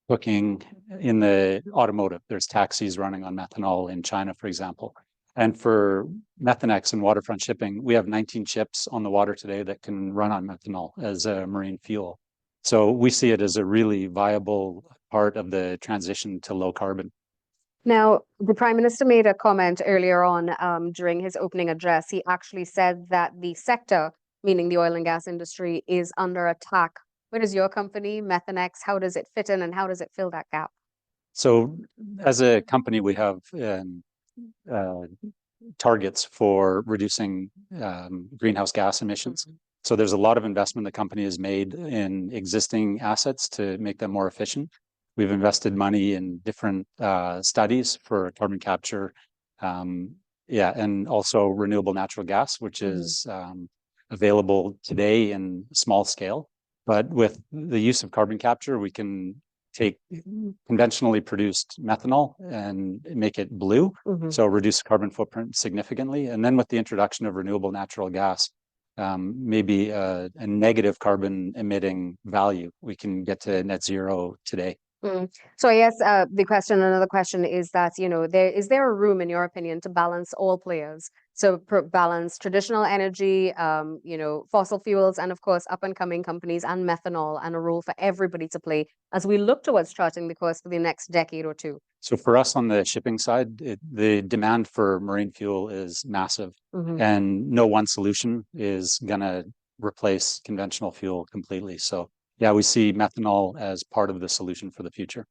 cooking in the automotive. There's taxis running on methanol in China, for example. And for Methanex and waterfront shipping, we have 19 ships on the water today that can run on methanol as a marine fuel. So we see it as a really viable part of the transition to low carbon. Now, the Prime Minister made a comment earlier on during his opening address. He actually said that the sector, meaning the oil and gas industry, is under attack. Where does your company, Methanex, how does it fit in and how does it fill that gap? So as a company, we have uh, targets for reducing greenhouse gas emissions. So there's a lot of investment the company has made in existing assets to make them more efficient. We've invested money in different studies for carbon capture, and also renewable natural gas, which is available today in small scale. But with the use of carbon capture, we can take conventionally produced methanol and make it blue, so reduce carbon footprint significantly. And then with the introduction of renewable natural gas, maybe a negative carbon emitting value, we can get to net zero today. So I guess another question is that, is there a room, in your opinion, to balance all players? So balance traditional energy, fossil fuels, and of course, up and coming companies and methanol, and a role for everybody to play as we look towards charting the course for the next decade or two. So for us on the shipping side, the demand for marine fuel is massive, and no one solution is going to replace conventional fuel completely. So yeah, we see methanol as part of the solution for the future.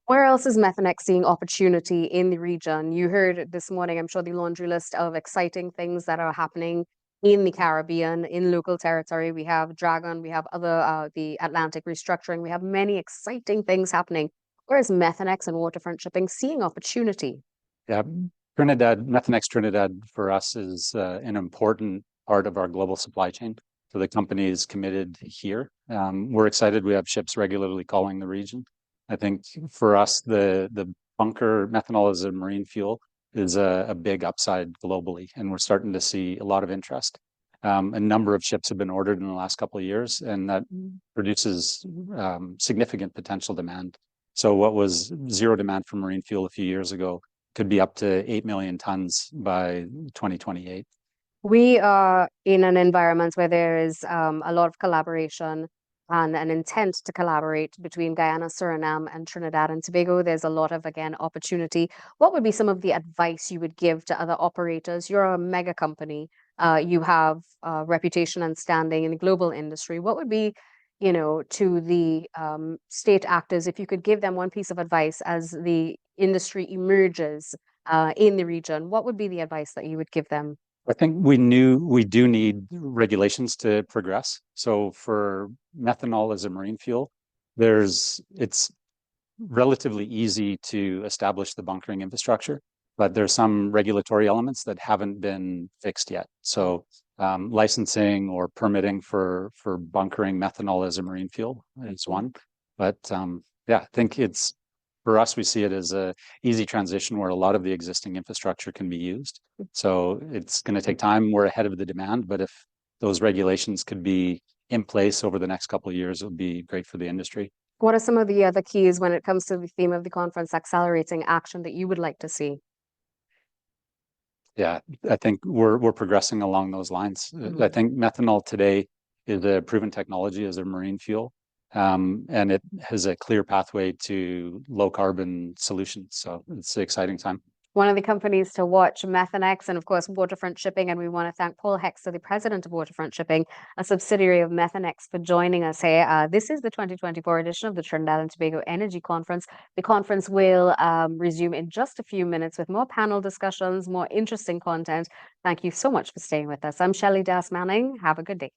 Where else is Methanex seeing opportunity in the region? You heard this morning, I'm sure, the laundry list of exciting things that are happening in the Caribbean, in local territory. We have Dragon, we have the Atlantic restructuring. We have many exciting things happening. Where is Methanex and waterfront shipping seeing opportunity? Yeah, Methanex Trinidad for us is an important part of our global supply chain. So the company is committed here. We're excited. We have ships regularly calling the region. I think for us, the bunker methanol as a marine fuel is a big upside globally, and we're starting to see a lot of interest. A number of ships have been ordered in the last couple of years, and that produces significant potential demand. So what was zero demand for marine fuel a few years ago could be up to 8 million tons by 2028. We are in an environment where there is a lot of collaboration and an intent to collaborate between Guyana, Suriname, and Trinidad and Tobago. There's a lot of, again, opportunity. What would be some of the advice you would give to other operators? You're a mega company. You have reputation and standing in the global industry. What would be, to the state actors, if you could give them one piece of advice as the industry emerges in the region, what would be the advice that you would give them? I think we do need regulations to progress. So for methanol as a marine fuel, it's relatively easy to establish the bunkering infrastructure, but there's some regulatory elements that haven't been fixed yet. So licensing or permitting for bunkering methanol as a marine fuel is one. But I think for us, we see it as a easy transition where a lot of the existing infrastructure can be used. So it's going to take time. We're ahead of the demand, but if those regulations could be in place over the next couple of years, it would be great for the industry. What are some of the other keys when it comes to the theme of the conference, accelerating action, that you would like to see? Yeah, I think we're progressing along those lines. I think methanol today is a proven technology as a marine fuel. And it has a clear pathway to low carbon solutions. So it's an exciting time. One of the companies to watch, Methanex, and of course, Waterfront Shipping. And we want to thank Paul Hexter, the president of Waterfront Shipping, a subsidiary of Methanex, for joining us here. This is the 2024 edition of the Trinidad and Tobago Energy Conference. The conference will resume in just a few minutes with more panel discussions, more interesting content. Thank you so much for staying with us. I'm Shelly Dass Manning. Have a good day.